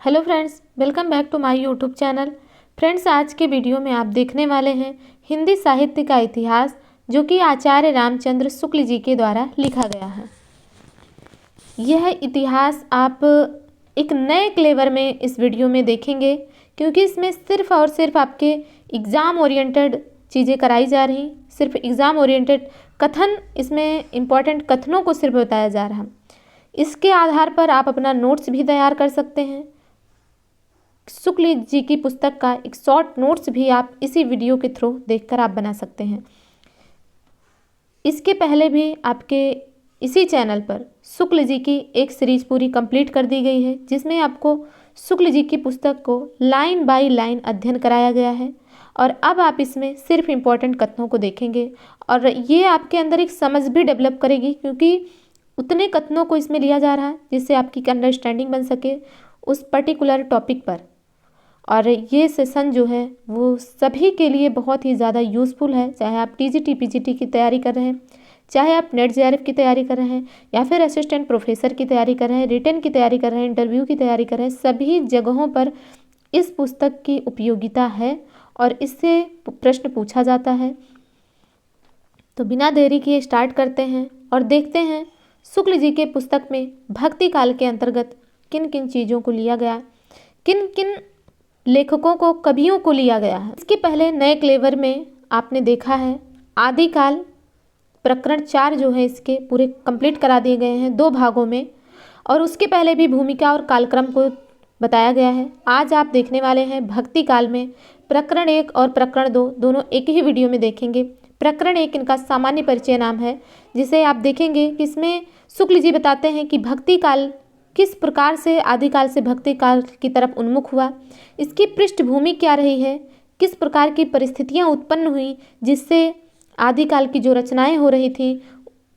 Hello friends, welcome back to my YouTube channel. Friends, आज के video में आप देखने वाले हैं हिंदी साहित्य का इतिहास, जो कि आचार्य रामचंद्र शुक्ल जी के द्वारा लिखा गया है। यह इतिहास आप एक नए क्लेवर में इस वीडियो में देखेंगे, क्योंकि इसमें सिर्फ और सिर्फ आपके एग्ज़ाम ओरिएंटेड चीज़ें कराई जा रही, सिर्फ एग्ज़ाम ओरिएंटेड कथन, इसमें इम्पॉर्टेंट कथनों को सिर्फ बताया जा रहा। इसके आधार पर आप अपना नोट्स भी तैयार कर सकते हैं। शुक्ल जी की पुस्तक का एक शॉर्ट नोट्स भी आप इसी वीडियो के थ्रू देखकर आप बना सकते हैं। इसके पहले भी आपके इसी चैनल पर शुक्ल जी की एक सीरीज पूरी कंप्लीट कर दी गई है, जिसमें आपको शुक्ल जी की पुस्तक को लाइन बाय लाइन अध्ययन कराया गया है। और अब आप इसमें सिर्फ इम्पोर्टेंट कथनों को देखेंगे, और ये आपके अंदर एक समझ भी डेवलप करेगी, क्योंकि उतने कथनों को इसमें लिया जा रहा है जिससे आपकी अंडरस्टैंडिंग बन सके उस पर्टिकुलर टॉपिक पर। और ये सेशन जो है वो सभी के लिए बहुत ही ज़्यादा यूज़फुल है, चाहे आप टीजीटी पीजीटी की तैयारी कर रहे हैं, चाहे आप नेट जेआरएफ की तैयारी कर रहे हैं, या फिर असिस्टेंट प्रोफेसर की तैयारी कर रहे हैं, रिटन की तैयारी कर रहे हैं, इंटरव्यू की तैयारी कर रहे हैं। सभी जगहों पर इस पुस्तक की उपयोगिता है और इससे प्रश्न पूछा जाता है। तो बिना देरी किए स्टार्ट करते हैं और देखते हैं शुक्ल जी के पुस्तक में भक्ति काल के अंतर्गत किन किन चीज़ों को लिया गया, किन किन लेखकों को, कवियों को लिया गया है। इसके पहले नए क्लेवर में आपने देखा है आदिकाल प्रकरण 4 जो है इसके पूरे कंप्लीट करा दिए गए हैं 2 भागों में, और उसके पहले भी भूमिका और कालक्रम को बताया गया है। आज आप देखने वाले हैं भक्ति काल में प्रकरण 1 और प्रकरण 2, दोनों एक ही वीडियो में देखेंगे। प्रकरण 1 इनका सामान्य परिचय नाम है, जिसे आप देखेंगे कि इसमें शुक्ल जी बताते हैं कि भक्ति काल किस प्रकार से आदिकाल से भक्ति काल की तरफ उन्मुख हुआ, इसकी पृष्ठभूमि क्या रही है, किस प्रकार की परिस्थितियां उत्पन्न हुई जिससे आदिकाल की जो रचनाएं हो रही थी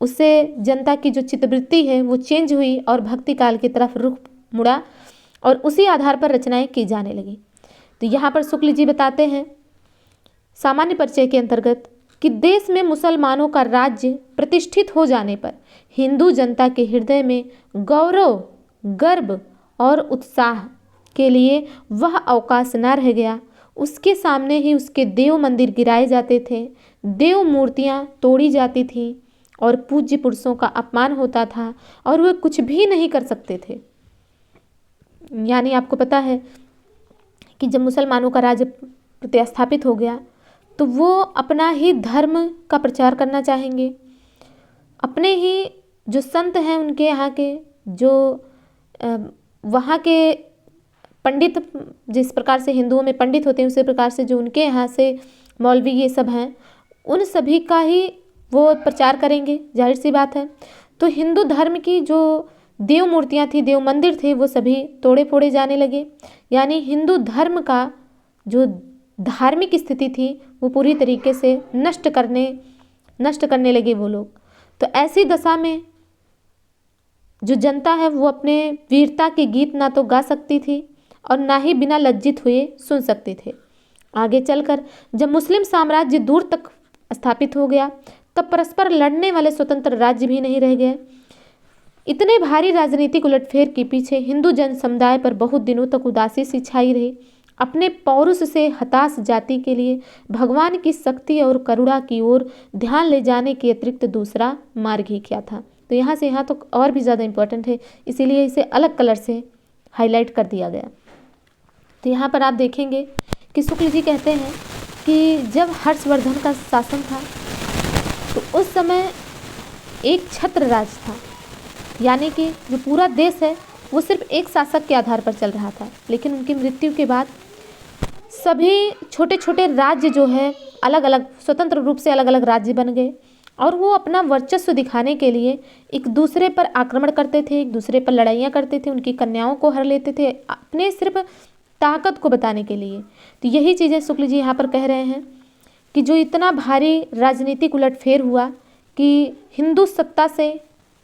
उससे जनता की जो चित्तवृत्ति है वो चेंज हुई और भक्ति काल की तरफ रुख मुड़ा, और उसी आधार पर रचनाएं की जाने लगी। तो यहाँ पर शुक्ल जी बताते हैं सामान्य परिचय के अंतर्गत कि देश में मुसलमानों का राज्य प्रतिष्ठित हो जाने पर हिंदू जनता के हृदय में गौरव, गर्व और उत्साह के लिए वह अवकाश न रह गया। उसके सामने ही उसके देव मंदिर गिराए जाते थे, देव मूर्तियां तोड़ी जाती थीं और पूज्य पुरुषों का अपमान होता था, और वे कुछ भी नहीं कर सकते थे। यानी आपको पता है कि जब मुसलमानों का राज्य प्रतिस्थापित हो गया तो वो अपना ही धर्म का प्रचार करना चाहेंगे, अपने ही जो संत हैं उनके यहाँ के, जो वहाँ के पंडित, जिस प्रकार से हिंदुओं में पंडित होते हैं उसी प्रकार से जो उनके यहाँ से मौलवी ये सब हैं, उन सभी का ही वो प्रचार करेंगे, जाहिर सी बात है। तो हिंदू धर्म की जो देव मूर्तियाँ थी, देव मंदिर थे, वो सभी तोड़े फोड़े जाने लगे। यानी हिंदू धर्म का जो धार्मिक स्थिति थी वो पूरी तरीके से नष्ट करने लगे वो लोग। तो ऐसी दशा में जो जनता है वो अपने वीरता के गीत ना तो गा सकती थी और ना ही बिना लज्जित हुए सुन सकते थे। आगे चलकर जब मुस्लिम साम्राज्य दूर तक स्थापित हो गया तब परस्पर लड़ने वाले स्वतंत्र राज्य भी नहीं रह गए। इतने भारी राजनीतिक उलटफेर के पीछे हिंदू जन समुदाय पर बहुत दिनों तक उदासी सी छाई रही। अपने पौरुष से हताश जाति के लिए भगवान की शक्ति और करुणा की ओर ध्यान ले जाने के अतिरिक्त दूसरा मार्ग ही क्या था। तो यहाँ से यहाँ तो और भी ज़्यादा इम्पोर्टेंट है, इसीलिए इसे अलग कलर से हाईलाइट कर दिया गया। तो यहाँ पर आप देखेंगे कि शुक्ल जी कहते हैं कि जब हर्षवर्धन का शासन था तो उस समय एक छत्र राज था, यानी कि जो पूरा देश है वो सिर्फ एक शासक के आधार पर चल रहा था। लेकिन उनकी मृत्यु के बाद सभी छोटे छोटे राज्य जो है अलग अलग स्वतंत्र रूप से अलग अलग राज्य बन गए, और वो अपना वर्चस्व दिखाने के लिए एक दूसरे पर आक्रमण करते थे, एक दूसरे पर लड़ाइयाँ करते थे, उनकी कन्याओं को हर लेते थे अपने सिर्फ ताकत को बताने के लिए। तो यही चीज़ें शुक्ल जी यहाँ पर कह रहे हैं कि जो इतना भारी राजनीतिक उलटफेर हुआ कि हिंदू सत्ता से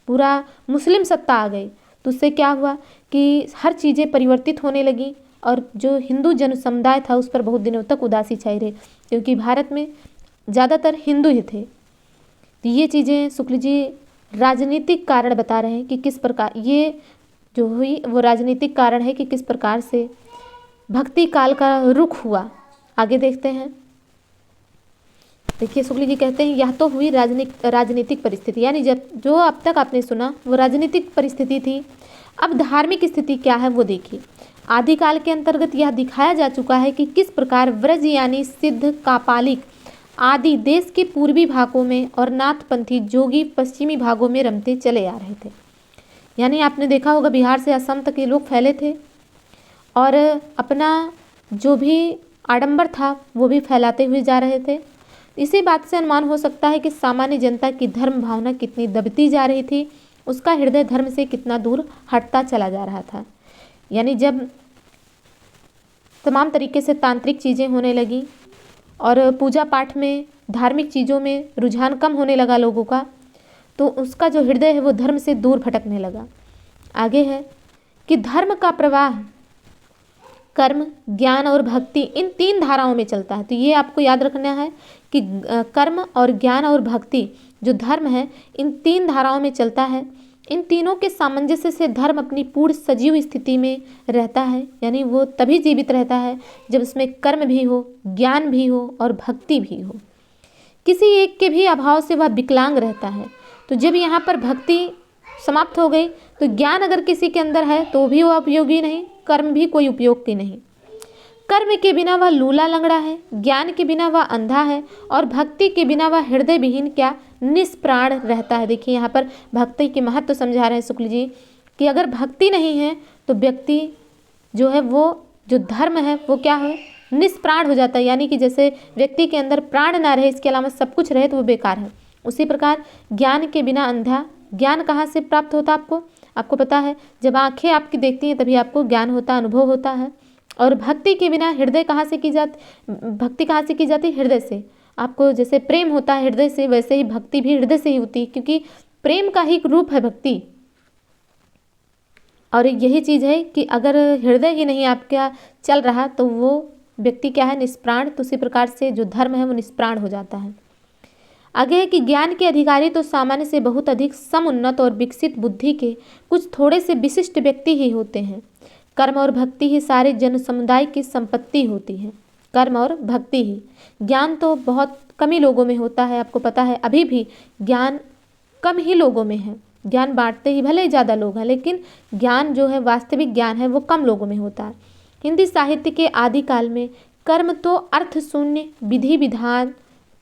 पूरा मुस्लिम सत्ता आ गई, तो उससे क्या हुआ कि हर चीज़ें परिवर्तित होने लगी और जो हिंदू जन समुदाय था उस पर बहुत दिनों तक उदासी छाई रही, क्योंकि भारत में ज़्यादातर हिंदू ही थे। तो ये चीज़ें शुक्ल जी राजनीतिक कारण बता रहे हैं कि किस प्रकार ये जो हुई वो राजनीतिक कारण है कि किस प्रकार से भक्ति काल का रुख हुआ। आगे देखते हैं। देखिए शुक्ल जी कहते हैं यह तो हुई राजनीतिक परिस्थिति, यानी जब जो अब तक आपने सुना वो राजनीतिक परिस्थिति थी। अब धार्मिक स्थिति क्या है वो देखिए। आदिकाल के अंतर्गत यह दिखाया जा चुका है कि किस प्रकार व्रज यानी सिद्ध कापालिक आदि देश के पूर्वी भागों में और नाथपंथी जोगी पश्चिमी भागों में रमते चले आ रहे थे। यानी आपने देखा होगा बिहार से असम तक ये लोग फैले थे और अपना जो भी आडंबर था वो भी फैलाते हुए जा रहे थे। इसी बात से अनुमान हो सकता है कि सामान्य जनता की धर्म भावना कितनी दबती जा रही थी, उसका हृदय धर्म से कितना दूर हटता चला जा रहा था। यानी जब तमाम तरीके से तांत्रिक चीज़ें होने लगी और पूजा पाठ में धार्मिक चीज़ों में रुझान कम होने लगा लोगों का, तो उसका जो हृदय है वो धर्म से दूर भटकने लगा। आगे है कि धर्म का प्रवाह कर्म, ज्ञान और भक्ति इन 3 धाराओं में चलता है। तो ये आपको याद रखना है कि कर्म और ज्ञान और भक्ति जो धर्म है इन 3 धाराओं में चलता है। इन तीनों के सामंजस्य से धर्म अपनी पूर्ण सजीव स्थिति में रहता है, यानी वो तभी जीवित रहता है जब उसमें कर्म भी हो, ज्ञान भी हो और भक्ति भी हो। किसी एक के भी अभाव से वह विकलांग रहता है। तो जब यहाँ पर भक्ति समाप्त हो गई तो ज्ञान अगर किसी के अंदर है तो भी वो उपयोगी नहीं, कर्म भी कोई उपयोग की नहीं। कर्म के बिना वह लूला लंगड़ा है, ज्ञान के बिना वह अंधा है और भक्ति के बिना वह हृदय विहीन क्या निष्प्राण रहता है। देखिए यहाँ पर भक्ति के महत्व तो समझा रहे हैं शुक्ल जी कि अगर भक्ति नहीं है तो व्यक्ति जो है वो जो धर्म है वो क्या है निष्प्राण हो जाता है। यानी कि जैसे व्यक्ति के अंदर प्राण ना रहे, इसके अलावा सब कुछ रहे तो वो बेकार है। उसी प्रकार ज्ञान के बिना अंधा। ज्ञान कहाँ से प्राप्त होता आपको पता है, जब आंखें आपकी देखती हैं तभी आपको ज्ञान होता, अनुभव होता है। और भक्ति के बिना हृदय कहाँ से की जाती, भक्ति कहाँ से की जाती, हृदय से। आपको जैसे प्रेम होता है हृदय से, वैसे ही भक्ति भी हृदय से ही होती है, क्योंकि प्रेम का ही एक रूप है भक्ति। और यही चीज़ है कि अगर हृदय ही नहीं आपका चल रहा तो वो व्यक्ति क्या है निष्प्राण। तो उसी प्रकार से जो धर्म है वो निष्प्राण हो जाता है। आगे है कि ज्ञान के अधिकारी तो सामान्य से बहुत अधिक समुन्नत और विकसित बुद्धि के कुछ थोड़े से विशिष्ट व्यक्ति ही होते हैं। कर्म और भक्ति ही सारे जन समुदाय की संपत्ति होती है। कर्म और भक्ति ही, ज्ञान तो बहुत कम ही लोगों में होता है। आपको पता है अभी भी ज्ञान कम ही लोगों में है। ज्ञान बांटते ही भले ही ज़्यादा लोग हैं, लेकिन ज्ञान जो है वास्तविक ज्ञान है वो कम लोगों में होता है। हिंदी साहित्य के आदिकाल में कर्म तो अर्थ शून्य विधि विधान,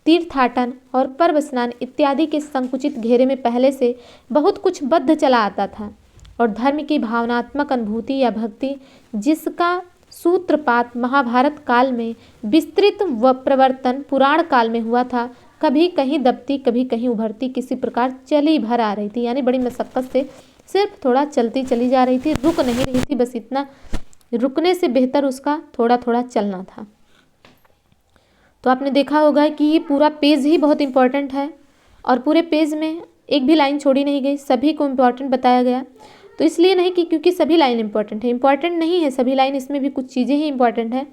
तीर्थाटन और पर्व स्नान इत्यादि के संकुचित घेरे में पहले से बहुत कुछ बद्ध चला आता था, और धर्म की भावनात्मक अनुभूति या भक्ति जिसका सूत्रपात महाभारत काल में विस्तृत व प्रवर्तन पुराण काल में हुआ था, कभी कहीं दबती कभी कहीं उभरती किसी प्रकार चली भर आ रही थी। यानी बड़ी मशक्क़त से सिर्फ थोड़ा चलती चली जा रही थी, रुक नहीं रही थी। बस इतना, रुकने से बेहतर उसका थोड़ा थोड़ा चलना था। तो आपने देखा होगा कि ये पूरा पेज ही बहुत इम्पोर्टेंट है और पूरे पेज में एक भी लाइन छोड़ी नहीं गई, सभी को इम्पोर्टेंट बताया गया। तो इसलिए नहीं कि क्योंकि सभी लाइन इम्पोर्टेंट है, इम्पोर्टेंट नहीं है सभी लाइन, इसमें भी कुछ चीज़ें ही इम्पोर्टेंट है।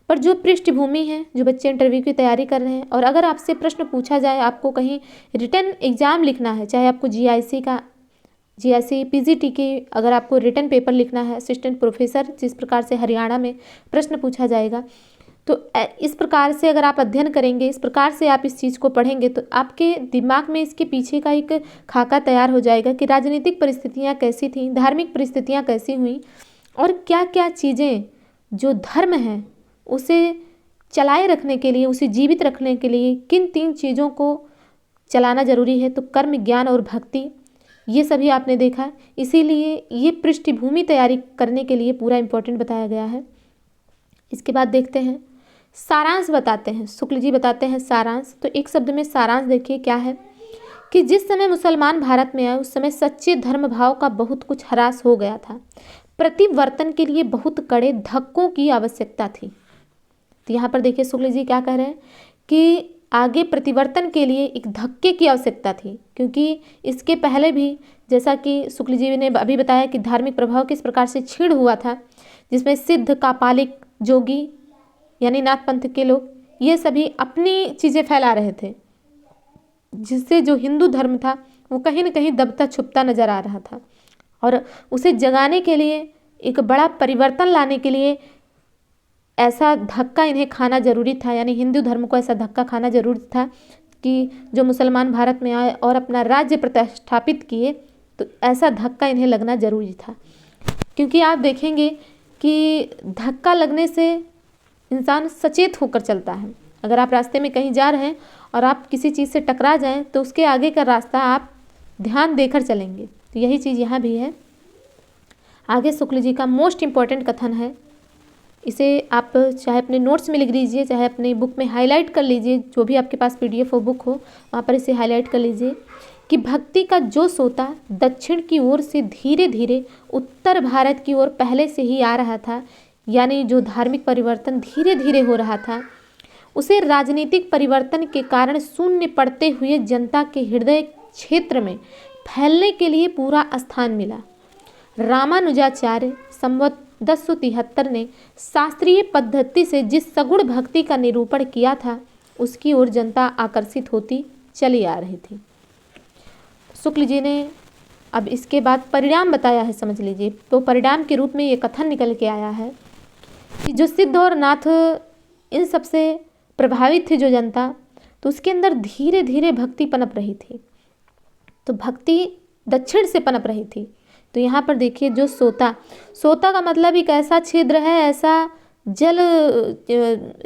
पर जो पृष्ठभूमि है, जो बच्चे इंटरव्यू की तैयारी कर रहे हैं और अगर आपसे प्रश्न पूछा जाए, आपको कहीं रिटन एग्ज़ाम लिखना है, चाहे आपको जीआईसी पीजीटी की अगर आपको रिटन पेपर लिखना है, असिस्टेंट प्रोफेसर जिस प्रकार से हरियाणा में प्रश्न पूछा जाएगा, तो इस प्रकार से अगर आप अध्ययन करेंगे, इस प्रकार से आप इस चीज़ को पढ़ेंगे तो आपके दिमाग में इसके पीछे का एक खाका तैयार हो जाएगा कि राजनीतिक परिस्थितियाँ कैसी थीं, धार्मिक परिस्थितियाँ कैसी हुई और क्या क्या चीज़ें जो धर्म है उसे चलाए रखने के लिए, उसे जीवित रखने के लिए किन 3 चीज़ों को चलाना ज़रूरी है। तो कर्म, ज्ञान और भक्ति, ये सभी आपने देखा। इसीलिए ये पृष्ठभूमि तैयारी करने के लिए पूरा इम्पोर्टेंट बताया गया है। इसके बाद देखते हैं सारांश बताते हैं, शुक्ल जी बताते हैं सारांश। तो एक शब्द में सारांश देखिए क्या है कि जिस समय मुसलमान भारत में आए उस समय सच्चे धर्म भाव का बहुत कुछ ह्रास हो गया था। प्रतिवर्तन के लिए बहुत कड़े धक्कों की आवश्यकता थी। तो यहाँ पर देखिए शुक्ल जी क्या कह रहे हैं कि आगे प्रतिवर्तन के लिए एक धक्के की आवश्यकता थी, क्योंकि इसके पहले भी जैसा कि शुक्ल जी ने अभी बताया कि धार्मिक प्रभाव किस प्रकार से छीड़ हुआ था, जिसमें सिद्ध, कापालिक, जोगी यानी नाथ पंथ के लोग ये सभी अपनी चीज़ें फैला रहे थे, जिससे जो हिंदू धर्म था वो कहीं न कहीं दबता छुपता नजर आ रहा था। और उसे जगाने के लिए, एक बड़ा परिवर्तन लाने के लिए ऐसा धक्का इन्हें खाना जरूरी था, यानी हिंदू धर्म को ऐसा धक्का खाना जरूरी था कि जो मुसलमान भारत में आए और अपना राज्य प्रतिष्ठापित किए, तो ऐसा धक्का इन्हें लगना जरूरी था। क्योंकि आप देखेंगे कि धक्का लगने से इंसान सचेत होकर चलता है। अगर आप रास्ते में कहीं जा रहे हैं और आप किसी चीज़ से टकरा जाएं तो उसके आगे का रास्ता आप ध्यान देकर चलेंगे। तो यही चीज़ यहाँ भी है। आगे शुक्ल जी का मोस्ट इम्पॉर्टेंट कथन है, इसे आप चाहे अपने नोट्स में लिख लीजिए, चाहे अपनी बुक में हाईलाइट कर लीजिए, जो भी आपके पास PDF हो बुक हो वहाँ पर इसे हाईलाइट कर लीजिए कि भक्ति का जो सोता दक्षिण की ओर से धीरे धीरे उत्तर भारत की ओर पहले से ही आ रहा था, यानी जो धार्मिक परिवर्तन धीरे धीरे हो रहा था, उसे राजनीतिक परिवर्तन के कारण शून्य पड़ते हुए जनता के हृदय क्षेत्र में फैलने के लिए पूरा स्थान मिला। रामानुजाचार्य संवत 1073 ने शास्त्रीय पद्धति से जिस सगुण भक्ति का निरूपण किया था, उसकी ओर जनता आकर्षित होती चली आ रही थी। शुक्ल जी ने अब इसके बाद परिणाम बताया है, समझ लीजिए। तो परिणाम के रूप में ये कथन निकल के आया है कि जो सिद्ध और नाथ इन सबसे प्रभावित थी जो जनता, तो उसके अंदर धीरे धीरे भक्ति पनप रही थी। तो भक्ति दक्षिण से पनप रही थी। तो यहाँ पर देखिए जो सोता, सोता का मतलब एक ऐसा छिद्र है, ऐसा जल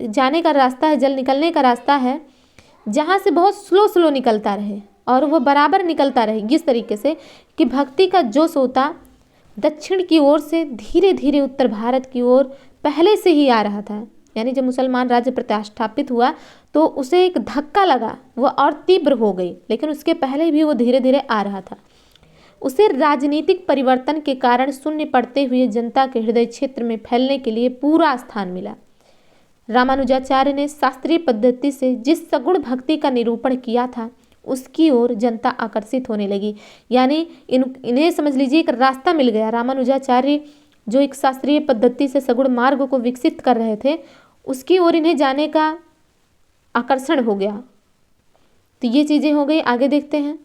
जाने का रास्ता है, जल निकलने का रास्ता है, जहाँ से बहुत स्लो निकलता रहे और वो बराबर निकलता रहे, इस तरीके से कि भक्ति का जो सोता दक्षिण की ओर से धीरे धीरे उत्तर भारत की ओर पहले से ही आ रहा था। यानी जब मुसलमान राज्य प्रतिष्ठापित हुआ तो उसे एक धक्का लगा, वो और तीव्र हो गई, लेकिन उसके पहले भी वो धीरे धीरे आ रहा था। उसे राजनीतिक परिवर्तन के कारण शून्य पड़ते हुए जनता के हृदय क्षेत्र में फैलने के लिए पूरा स्थान मिला। रामानुजाचार्य ने शास्त्रीय पद्धति से जिस सगुण भक्ति का निरूपण किया था, उसकी ओर जनता आकर्षित होने लगी। यानी इन्हें समझ लीजिए एक रास्ता मिल गया। रामानुजाचार्य जो एक शास्त्रीय पद्धति से सगुण मार्ग को विकसित कर रहे थे, उसकी ओर इन्हें जाने का आकर्षण हो गया। तो ये चीज़ें हो गई। आगे देखते हैं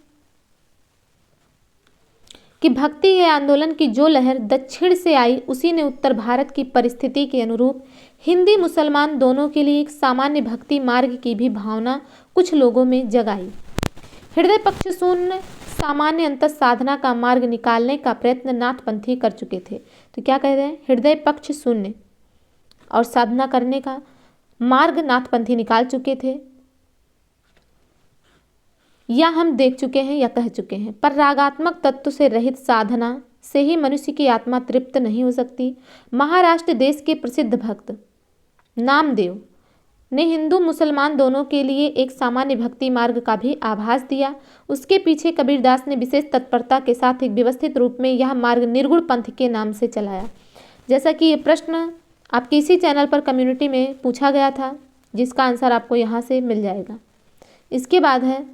कि भक्ति के आंदोलन की जो लहर दक्षिण से आई, उसी ने उत्तर भारत की परिस्थिति के अनुरूप हिंदी मुसलमान दोनों के लिए एक सामान्य भक्ति मार्ग की भी भावना कुछ लोगों में जगाई। हृदय पक्ष शून्य सामान्य अंतर साधना का मार्ग निकालने का प्रयत्न नाथपंथी कर चुके थे। तो क्या कह रहे हैं, हृदय पक्ष शून्य और साधना करने का मार्ग नाथपंथी निकाल चुके थे, या हम देख चुके हैं या कह चुके हैं। पर रागात्मक तत्व से रहित साधना से ही मनुष्य की आत्मा तृप्त नहीं हो सकती। महाराष्ट्र देश के प्रसिद्ध भक्त नामदेव ने हिंदू मुसलमान दोनों के लिए एक सामान्य भक्ति मार्ग का भी आभास दिया। उसके पीछे कबीरदास ने विशेष तत्परता के साथ एक व्यवस्थित रूप में यह मार्ग निर्गुण पंथ के नाम से चलाया। जैसा कि ये प्रश्न आपके इसी चैनल पर कम्युनिटी में पूछा गया था, जिसका आंसर आपको यहाँ से मिल जाएगा। इसके बाद है,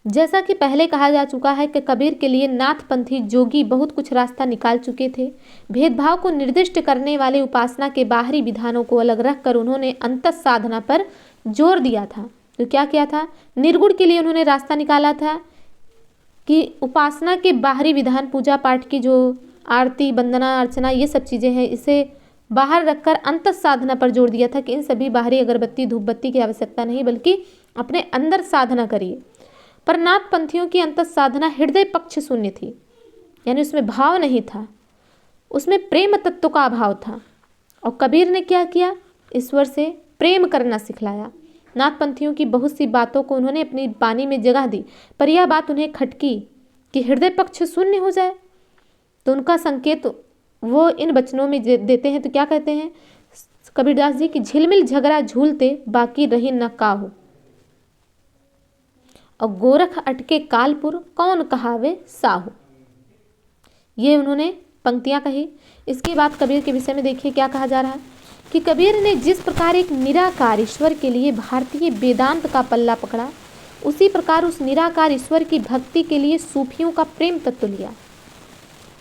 जैसा कि पहले कहा जा चुका है कि कबीर के लिए नाथपंथी जोगी बहुत कुछ रास्ता निकाल चुके थे। भेदभाव को निर्दिष्ट करने वाले उपासना के बाहरी विधानों को अलग रखकर उन्होंने अंतः साधना पर जोर दिया था। तो क्या किया था, निर्गुण के लिए उन्होंने रास्ता निकाला था कि उपासना के बाहरी विधान, पूजा पाठ की जो आरती वंदना अर्चना ये सब चीज़ें हैं, इसे बाहर रखकर अंतः साधना पर जोर दिया था कि इन सभी बाहरी अगरबत्ती धूप बत्ती की आवश्यकता नहीं, बल्कि अपने अंदर साधना करिए। पर नाथपंथियों की अंतः साधना हृदय पक्ष शून्य थी, यानी उसमें भाव नहीं था, उसमें प्रेम तत्व का अभाव था। और कबीर ने क्या किया, ईश्वर से प्रेम करना सिखलाया। नाथपंथियों की बहुत सी बातों को उन्होंने अपनी वाणी में जगह दी, पर यह बात उन्हें खटकी कि हृदय पक्ष शून्य हो जाए। तो उनका संकेत वो इन वचनों में देते हैं। तो क्या कहते हैं कबीरदास जी की, झिलमिल झगड़ा झूलते बाकी रही न काहू, और गोरख अटके कालपुर कौन कहावे साहू। ये उन्होंने पंक्तियां कही। इसके बाद कबीर के विषय में देखिए क्या कहा जा रहा है कि कबीर ने जिस प्रकार एक निराकार ईश्वर के लिए भारतीय वेदांत का पल्ला पकड़ा, उसी प्रकार उस निराकार ईश्वर की भक्ति के लिए सूफियों का प्रेम तत्व लिया।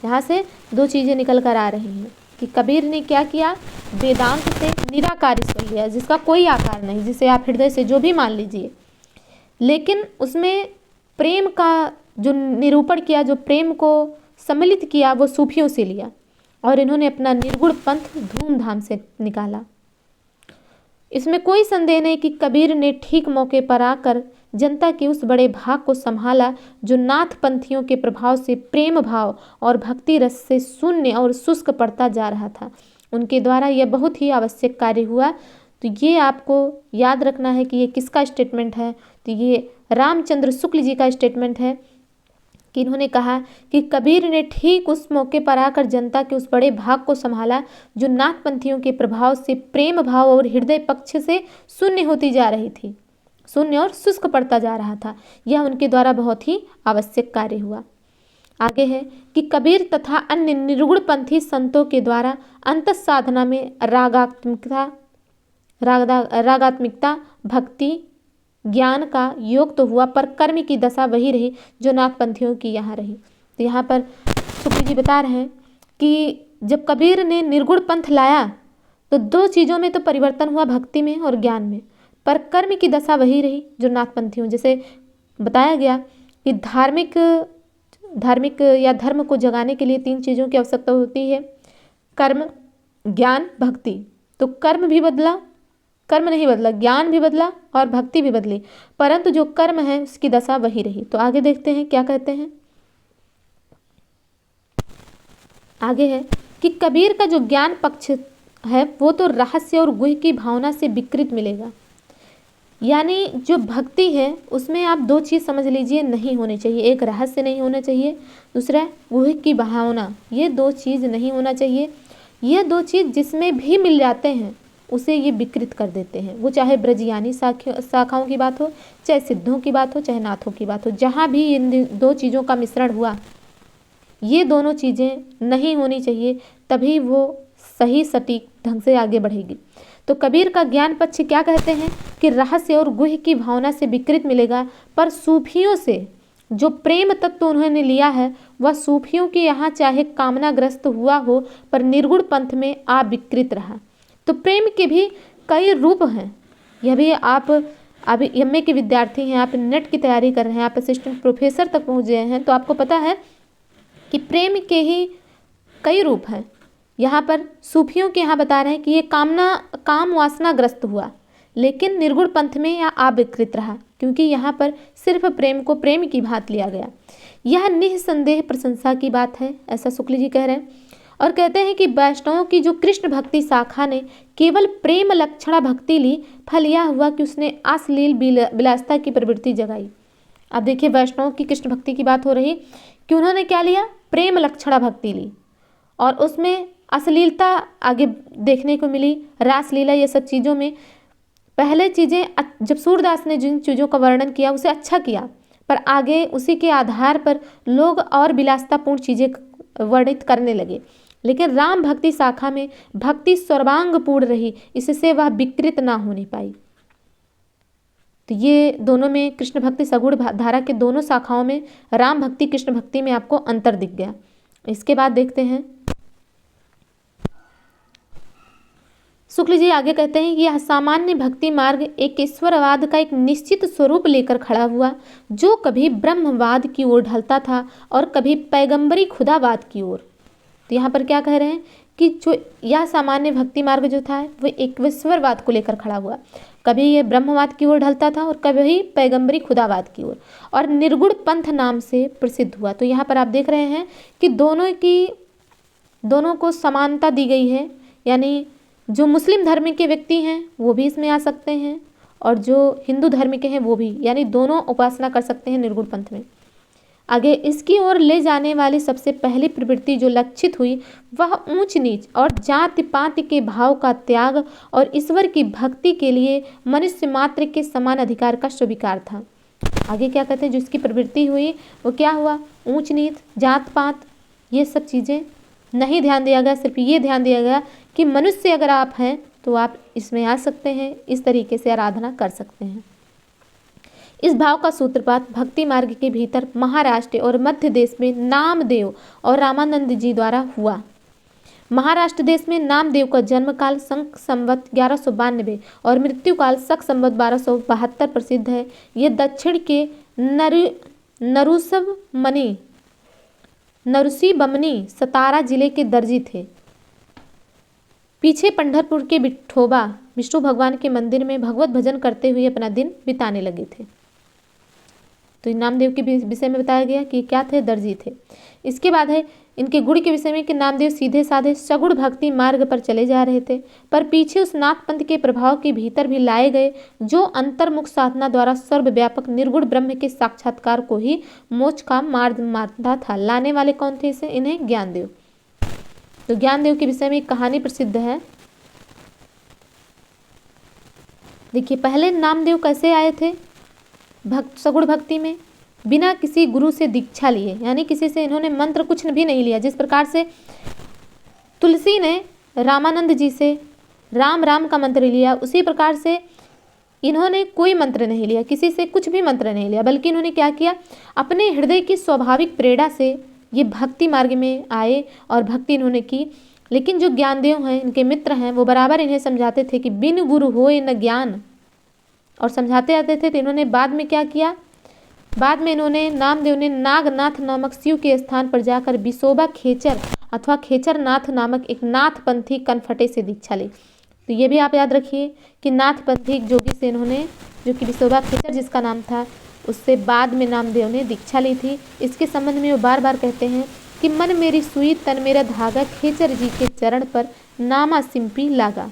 यहाँ से दो चीज़ें निकल कर आ रही हैं कि कबीर ने क्या किया, वेदांत से निराकार ईश्वर लिया, जिसका कोई आकार नहीं, जिसे आप हृदय से जो भी मान लीजिए, लेकिन उसमें प्रेम का जो निरूपण किया, जो प्रेम को सम्मिलित किया, वो सूफियों से लिया और इन्होंने अपना निर्गुण पंथ धूमधाम से निकाला। इसमें कोई संदेह नहीं कि कबीर ने ठीक मौके पर आकर जनता के उस बड़े भाग को संभाला जो नाथ पंथियों के प्रभाव से प्रेम भाव और भक्ति रस से शून्य और शुष्क पड़ता जा रहा था। उनके द्वारा यह बहुत ही आवश्यक कार्य हुआ। तो ये आपको याद रखना है कि ये किसका स्टेटमेंट है। तो ये रामचंद्र शुक्ल जी का स्टेटमेंट है कि इन्होंने कहा कि कबीर ने ठीक उस मौके पर आकर जनता के उस बड़े भाग को संभाला जो नाथपंथियों के प्रभाव से प्रेम भाव और हृदय पक्ष से शून्य होती जा रही थी, शून्य और शुष्क पड़ता जा रहा था। यह उनके द्वारा बहुत ही आवश्यक कार्य हुआ। आगे है कि कबीर तथा अन्य निर्गुण पंथी संतों के द्वारा अंत साधना में रागात्मिकता भक्ति ज्ञान का योग तो हुआ, पर कर्म की दशा वही रही जो नाथपंथियों की यहाँ रही। तो यहाँ पर शुक्ल जी बता रहे हैं कि जब कबीर ने निर्गुण पंथ लाया तो दो चीज़ों में तो परिवर्तन हुआ, भक्ति में और ज्ञान में, पर कर्म की दशा वही रही जो नाथपंथियों। जैसे बताया गया कि धार्मिक या धर्म को जगाने के लिए 3 चीज़ों की आवश्यकता होती है, कर्म, ज्ञान, भक्ति। तो कर्म नहीं बदला, ज्ञान भी बदला और भक्ति भी बदली, परंतु जो कर्म है उसकी दशा वही रही। तो आगे देखते हैं क्या कहते हैं। आगे है कि कबीर का जो ज्ञान पक्ष है वो तो रहस्य और गुह की भावना से विकृत मिलेगा। यानी जो भक्ति है उसमें आप 2 चीज़ समझ लीजिए नहीं होनी चाहिए, एक रहस्य नहीं होना चाहिए, दूसरा गुह की भावना। ये 2 चीज़ नहीं होना चाहिए। ये 2 चीज़ जिसमें भी मिल जाते हैं उसे ये विकृत कर देते हैं। वो चाहे ब्रजियानी शाखाओं की बात हो, चाहे सिद्धों की बात हो, चाहे नाथों की बात हो, जहाँ भी इन 2 चीज़ों का मिश्रण हुआ, ये दोनों चीज़ें नहीं होनी चाहिए, तभी वो सही सटीक ढंग से आगे बढ़ेगी। तो कबीर का ज्ञान पक्ष क्या कहते हैं कि रहस्य और गुह की भावना से विकृत मिलेगा, पर सूफियों से जो प्रेम तत्व उन्होंने लिया है वह सूफियों के यहाँ चाहे कामनाग्रस्त हुआ हो पर निर्गुण पंथ में अविकृत रहा। तो प्रेम के भी कई रूप हैं। यह भी आप अभी एमए के विद्यार्थी हैं, आप नेट की तैयारी कर रहे हैं, आप असिस्टेंट प्रोफेसर तक पहुँच गए हैं, तो आपको पता है कि प्रेम के ही कई रूप हैं। यहाँ पर सूफियों के यहाँ बता रहे हैं कि ये काम वासनाग्रस्त हुआ लेकिन निर्गुण पंथ में यह अविकृत रहा, क्योंकि यहाँ पर सिर्फ प्रेम को प्रेम की भांति लिया गया। यह निःसंदेह प्रशंसा की बात है, ऐसा शुक्ल जी कह रहे हैं। और कहते हैं कि वैष्णवों की जो कृष्ण भक्ति शाखा ने केवल प्रेम लक्षणा भक्ति ली, फल यह हुआ कि उसने अश्लील विलासिता की प्रवृत्ति जगाई। अब देखिए वैष्णवों की कृष्ण भक्ति की बात हो रही कि उन्होंने क्या लिया, प्रेम लक्षणा भक्ति ली और उसमें अश्लीलता आगे देखने को मिली, रासलीला, ये सब चीज़ों में। पहले चीज़ें जब सूरदास ने जिन चीज़ों का वर्णन किया उसे अच्छा किया, पर आगे उसी के आधार पर लोग और विलासितापूर्ण चीज़ें वर्णित करने लगे। लेकिन राम भक्ति शाखा में भक्ति सर्वांगपूर्ण रही, इससे वह विकृत ना होने पाई। तो ये दोनों में कृष्ण भक्ति सगुण धारा के दोनों शाखाओं में राम भक्ति कृष्ण भक्ति में आपको अंतर दिख गया। इसके बाद देखते हैं शुक्ल जी आगे कहते हैं कि यह सामान्य भक्ति मार्ग एक ईश्वरवाद का एक निश्चित स्वरूप लेकर खड़ा हुआ, जो कभी ब्रह्मवाद की ओर ढलता था और कभी पैगंबरी खुदावाद की ओर। तो यहाँ पर क्या कह रहे हैं कि जो यह सामान्य भक्ति मार्ग जो था वो एक ईश्वरवाद को लेकर खड़ा हुआ, कभी ये ब्रह्मवाद की ओर ढलता था और कभी पैगंबरी खुदावाद की ओर, और निर्गुण पंथ नाम से प्रसिद्ध हुआ। तो यहाँ पर आप देख रहे हैं कि दोनों को समानता दी गई है, यानी जो मुस्लिम धर्म के व्यक्ति हैं वो भी इसमें आ सकते हैं और जो हिंदू धर्म के हैं वो भी, यानी दोनों उपासना कर सकते हैं निर्गुण पंथ में। आगे इसकी ओर ले जाने वाली सबसे पहली प्रवृत्ति जो लक्षित हुई वह ऊंच नीच और जाति पाति के भाव का त्याग और ईश्वर की भक्ति के लिए मनुष्य मात्र के समान अधिकार का स्वीकार था। आगे क्या कहते हैं, जो इसकी प्रवृत्ति हुई वो क्या हुआ, ऊंच नीच, जात पात, ये सब चीज़ें नहीं ध्यान दिया गया, सिर्फ ये ध्यान दिया गया कि मनुष्य अगर आप हैं तो आप इसमें आ सकते हैं, इस तरीके से आराधना कर सकते हैं। इस भाव का सूत्रपात भक्ति मार्ग के भीतर महाराष्ट्र और मध्य देश में नामदेव और रामानंद जी द्वारा हुआ। महाराष्ट्र देश में नामदेव का जन्म काल शक संवत 1192 और मृत्यु काल शक संवत 1272 प्रसिद्ध है। ये दक्षिण के नरुसव मणि नरसी बमनी सतारा जिले के दर्जी थे। पीछे पंढरपुर के विठोबा विष्णु भगवान के मंदिर में भगवत भजन करते हुए अपना दिन बिताने लगे थे। तो नामदेव के विषय में बताया गया कि क्या थे, दर्जी थे। इसके बाद है इनके गुण के विषय में कि नामदेव सीधे साधे सगुण भक्ति मार्ग पर चले जा रहे थे, पर पीछे उस नाथ पंथ के प्रभाव के भीतर भी लाए गए जो अंतर्मुख साधना द्वारा सर्वव्यापक निर्गुण ब्रह्म के साक्षात्कार को ही मोक्ष का मार्ग मानता था। लाने वाले कौन थे इसे? इन्हें ज्ञानदेव। तो ज्ञानदेव के विषय में एक कहानी प्रसिद्ध है। देखिए, पहले नामदेव कैसे आए थे सगुण भक्ति में, बिना किसी गुरु से दीक्षा लिए, यानी किसी से इन्होंने मंत्र कुछ भी नहीं लिया। जिस प्रकार से तुलसी ने रामानंद जी से राम राम का मंत्र लिया, उसी प्रकार से इन्होंने कोई मंत्र नहीं लिया, किसी से कुछ भी मंत्र नहीं लिया, बल्कि इन्होंने क्या किया, अपने हृदय की स्वाभाविक प्रेरणा से ये भक्ति मार्ग में आए और भक्ति इन्होंने की। लेकिन जो ज्ञानदेव हैं, इनके मित्र हैं, वो बराबर इन्हें समझाते थे कि बिन गुरु होए न ज्ञान, और समझाते आते थे। तो इन्होंने बाद में क्या किया, बाद में इन्होंने नामदेव ने नागनाथ नामक शिव के स्थान पर जाकर विसोबा खेचर अथवा खेचर नाथ नामक एक नाथ पंथी कनफटे से दीक्षा ली। तो ये भी आप याद रखिए कि नाथ पंथी एक जोगी से इन्होंने, जो कि विसोबा खेचर जिसका नाम था, उससे बाद में नामदेव ने दीक्षा ली थी। इसके संबंध में वो बार बार कहते हैं कि मन मेरी सुई तन मेरा धागा, खेचर जी के चरण पर नामा सिंपी लागा।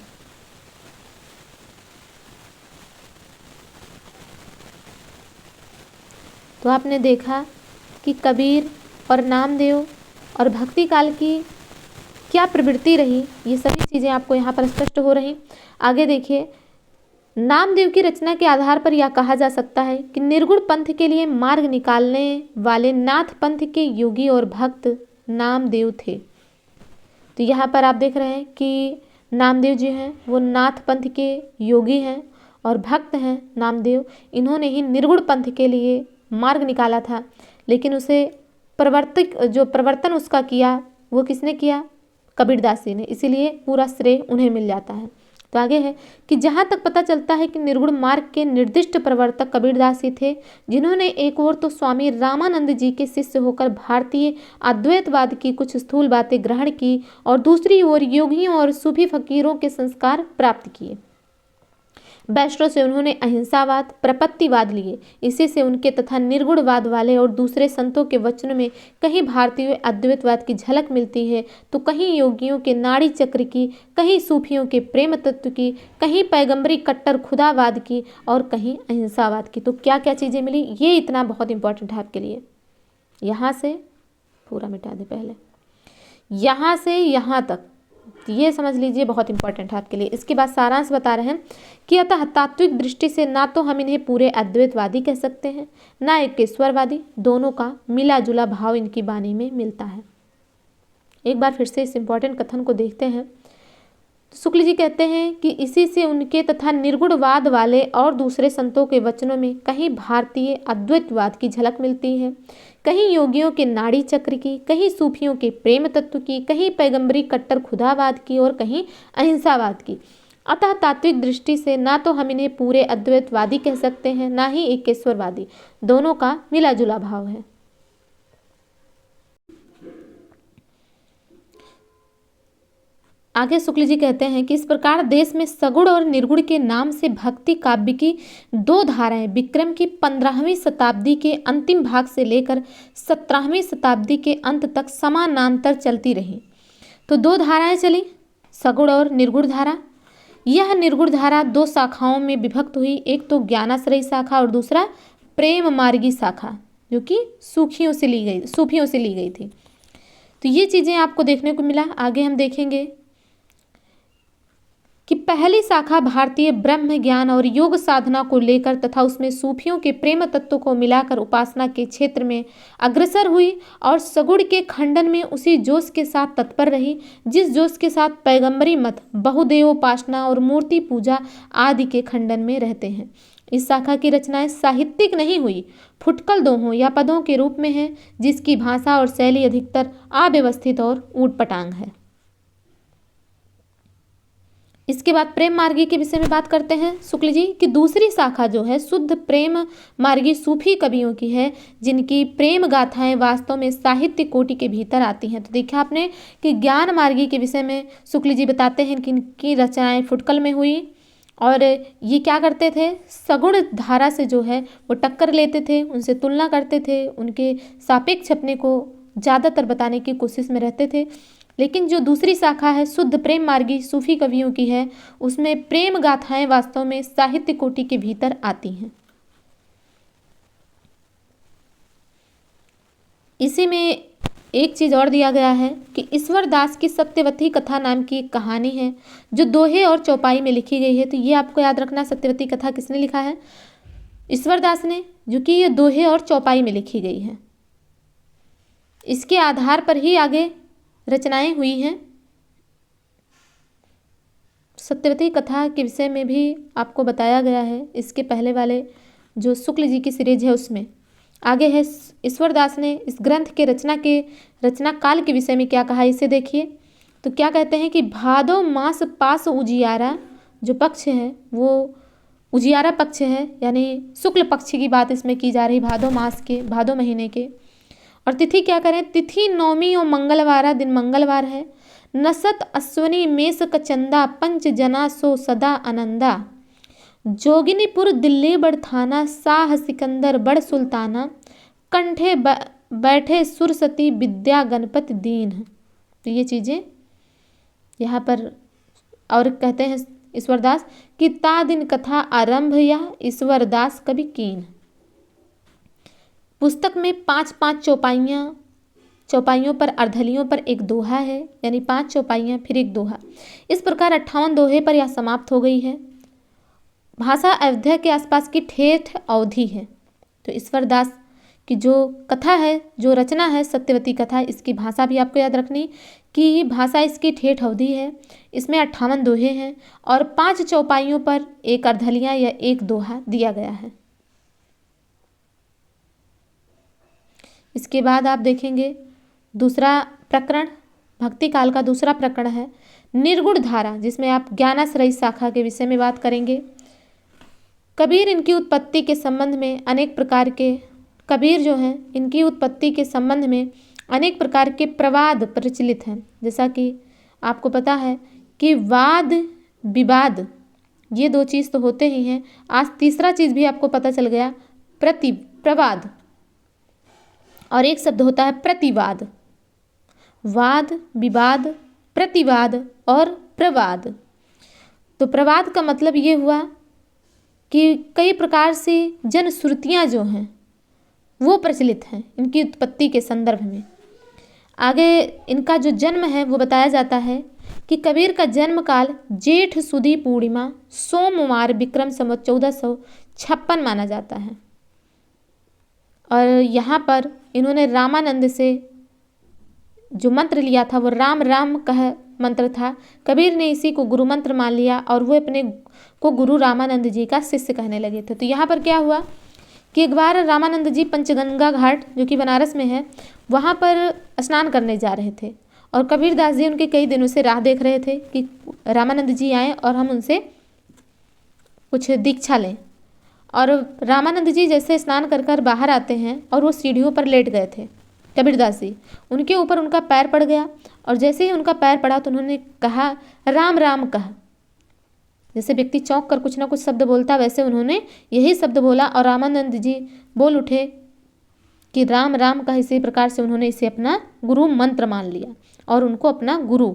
तो आपने देखा कि कबीर और नामदेव और भक्ति काल की क्या प्रवृत्ति रही, ये सभी चीज़ें आपको यहाँ पर स्पष्ट हो रही। आगे देखिए, नामदेव की रचना के आधार पर यह कहा जा सकता है कि निर्गुण पंथ के लिए मार्ग निकालने वाले नाथ पंथ के योगी और भक्त नामदेव थे। तो यहाँ पर आप देख रहे हैं कि नामदेव जी हैं वो नाथ पंथ के योगी हैं और भक्त हैं नामदेव। इन्होंने ही निर्गुण पंथ के लिए मार्ग निकाला था, लेकिन उसे प्रवर्तन उसका किया वो किसने किया? कबीरदास जी ने। इसीलिए पूरा श्रेय उन्हें मिल जाता है। तो आगे है कि जहाँ तक पता चलता है कि निर्गुण मार्ग के निर्दिष्ट प्रवर्तक कबीरदास जी थे, जिन्होंने एक ओर तो स्वामी रामानंद जी के शिष्य होकर भारतीय अद्वैतवाद की कुछ स्थूल बातें ग्रहण की और दूसरी ओर योगियों और सूफी फकीरों के संस्कार प्राप्त किए। वैष्णव से उन्होंने अहिंसावाद, प्रपत्तिवाद लिए। इसी से उनके तथा निर्गुणवाद वाले और दूसरे संतों के वचनों में कहीं भारतीय अद्वैतवाद की झलक मिलती है, तो कहीं योगियों के नाड़ी चक्र की, कहीं सूफियों के प्रेम तत्व की, कहीं पैगंबरी कट्टर खुदावाद की और कहीं अहिंसावाद की। तो क्या क्या चीज़ें मिली, ये इतना बहुत इंपॉर्टेंट है आपके लिए। यहाँ से पूरा मिटा दे पहले, यहाँ से यहाँ तक ये समझ लीजिए, बहुत इंपॉर्टेंट है आपके लिए। इसके बाद सारांश बता रहे हैं कि अतः तात्विक दृष्टि से ना तो हम इन्हें पूरे अद्वैतवादी कह सकते हैं, ना एकेश्वरवादी, दोनों का मिला जुला भाव इनकी वाणी में मिलता है। एक बार फिर से इस इंपॉर्टेंट कथन को देखते हैं। तो शुक्ल जी कहते हैं कि इसी से उनके तथा निर्गुणवाद वाले और दूसरे संतों के वचनों में कहीं भारतीय अद्वैतवाद की झलक मिलती है, कहीं योगियों के नाड़ी चक्र की, कहीं सूफियों के प्रेम तत्व की, कहीं पैगंबरी कट्टर खुदावाद की और कहीं अहिंसावाद की। अतः तात्विक दृष्टि से ना तो हम इन्हें पूरे अद्वैतवादी कह सकते हैं, ना ही एकेश्वरवादी, दोनों का मिला जुला भाव है। आगे शुक्ल जी कहते हैं कि इस प्रकार देश में सगुण और निर्गुण के नाम से भक्ति काव्य की दो धाराएं विक्रम की 15वीं शताब्दी के अंतिम भाग से लेकर 17वीं शताब्दी के अंत तक समानांतर चलती रही। तो दो धाराएं चली, सगुण और निर्गुण धारा। यह निर्गुण धारा दो शाखाओं में विभक्त हुई, एक तो ज्ञानाश्रयी शाखा और दूसरा प्रेम मार्गी शाखा, जो कि सूफियों से ली गई थी। तो ये चीज़ें आपको देखने को मिला। आगे हम देखेंगे कि पहली शाखा भारतीय ब्रह्म ज्ञान और योग साधना को लेकर तथा उसमें सूफियों के प्रेम तत्व को मिलाकर उपासना के क्षेत्र में अग्रसर हुई और सगुण के खंडन में उसी जोश के साथ तत्पर रही जिस जोश के साथ पैगंबरी मत, बहुदेवोपासना और मूर्ति पूजा आदि के खंडन में रहते हैं। इस शाखा की रचनाएं साहित्यिक नहीं हुई, फुटकल दोहों या पदों के रूप में है, जिसकी भाषा और शैली अधिकतर अव्यवस्थित और ऊटपटांग है। इसके बाद प्रेम मार्गी के विषय में बात करते हैं शुक्ल जी कि दूसरी शाखा जो है शुद्ध प्रेम मार्गी सूफी कवियों की है, जिनकी प्रेम गाथाएं वास्तव में साहित्य कोटि के भीतर आती हैं। तो देखा आपने कि ज्ञान मार्गी के विषय में शुक्ल जी बताते हैं कि इनकी रचनाएं फुटकल में हुई और ये क्या करते थे, सगुण धारा से जो है वो टक्कर लेते थे, उनसे तुलना करते थे, उनके सापेक्ष अपने को ज़्यादातर बताने की कोशिश में रहते थे। लेकिन जो दूसरी शाखा है शुद्ध प्रेम मार्गी सूफी कवियों की है, उसमें प्रेम गाथाएं वास्तव में साहित्य कोटि के भीतर आती हैं। इसी में एक चीज़ और दिया गया है कि ईश्वर दास की सत्यवती कथा नाम की एक कहानी है जो दोहे और चौपाई में लिखी गई है। तो ये आपको याद रखना, सत्यवती कथा किसने लिखा है, ईश्वर दास ने, जो कि ये दोहे और चौपाई में लिखी गई है। इसके आधार पर ही आगे रचनाएं हुई हैं। सत्यवती कथा के विषय में भी आपको बताया गया है इसके पहले वाले जो शुक्ल जी की सीरीज है उसमें। आगे है ईश्वरदास ने इस ग्रंथ के रचना काल के विषय में क्या कहा, इसे देखिए। तो क्या कहते हैं कि भादो मास पास उजियारा, जो पक्ष है वो उजियारा पक्ष है, यानी शुक्ल पक्ष की बात इसमें की जा रही, भादो मास के, भादो महीने के। और तिथि क्या करें, तिथि नौमी और मंगलवारा, दिन मंगलवार है। नसत अश्वनी मेष कचंदा, पंच जना सो सदा आनंदा। जोगिनीपुर दिल्ली बड़ थाना, शाह सिकंदर बड़ सुल्ताना। कंठे बैठे सुरसती विद्या गणपति दीन। तो ये चीज़ें यहाँ पर। और कहते हैं ईश्वरदास कि ता दिन कथा आरंभ यह ईश्वरदास कवि कीन। पुस्तक में 5-5 चौपाइयों पर अर्धलियों पर एक दोहा है, यानी 5 चौपाइयाँ फिर एक दोहा। इस प्रकार 58 दोहे पर यह समाप्त हो गई है। भाषा अयोध्या के आसपास की ठेठ अवधि है। तो ईश्वरदास की जो कथा है, जो रचना है सत्यवती कथा, इसकी भाषा भी आपको याद रखनी कि भाषा इसकी ठेठ अवधि है। इसमें 58 दोहे हैं और 5 चौपाइयों पर एक अर्धलियाँ या एक दोहा दिया गया है। इसके बाद आप देखेंगे दूसरा प्रकरण, भक्ति काल का दूसरा प्रकरण है निर्गुण धारा, जिसमें आप ज्ञानाश्रयी शाखा के विषय में बात करेंगे। कबीर इनकी उत्पत्ति के संबंध में अनेक प्रकार के, कबीर जो हैं इनकी उत्पत्ति के संबंध में अनेक प्रकार के प्रवाद प्रचलित हैं। जैसा कि आपको पता है कि वाद विवाद ये 2 चीज़ तो होते ही हैं, आज तीसरा चीज़ भी आपको पता चल गया, प्रवाद, और एक शब्द होता है प्रतिवाद। वाद विवाद, प्रतिवाद और प्रवाद। तो प्रवाद का मतलब ये हुआ कि कई प्रकार से जनश्रुतियाँ जो हैं वो प्रचलित हैं इनकी उत्पत्ति के संदर्भ में। आगे इनका जो जन्म है वो बताया जाता है कि कबीर का जन्म काल जेठ सुदी पूर्णिमा सोमवार विक्रम संवत 1456 माना जाता है। और यहाँ पर इन्होंने रामानंद से जो मंत्र लिया था वो राम राम कह मंत्र था। कबीर ने इसी को गुरु मंत्र मान लिया और वो अपने को गुरु रामानंद जी का शिष्य कहने लगे थे। तो यहाँ पर क्या हुआ कि एक बार रामानंद जी पंचगंगा घाट जो कि बनारस में है वहाँ पर स्नान करने जा रहे थे और कबीर दास जी उनके कई दिनों से राह देख रहे थे कि रामानंद जी आएँ और हम उनसे कुछ दीक्षा लें। और रामानंद जी जैसे स्नान कर बाहर आते हैं और वो सीढ़ियों पर लेट गए थे कबीरदास जी, उनके ऊपर उनका पैर पड़ गया और जैसे ही उनका पैर पड़ा तो उन्होंने कहा राम राम कहा। जैसे व्यक्ति चौंक कर कुछ ना कुछ शब्द बोलता वैसे उन्होंने यही शब्द बोला और रामानंद जी बोल उठे कि राम राम कहा। इसी प्रकार से उन्होंने इसे अपना गुरु मंत्र मान लिया और उनको अपना गुरु।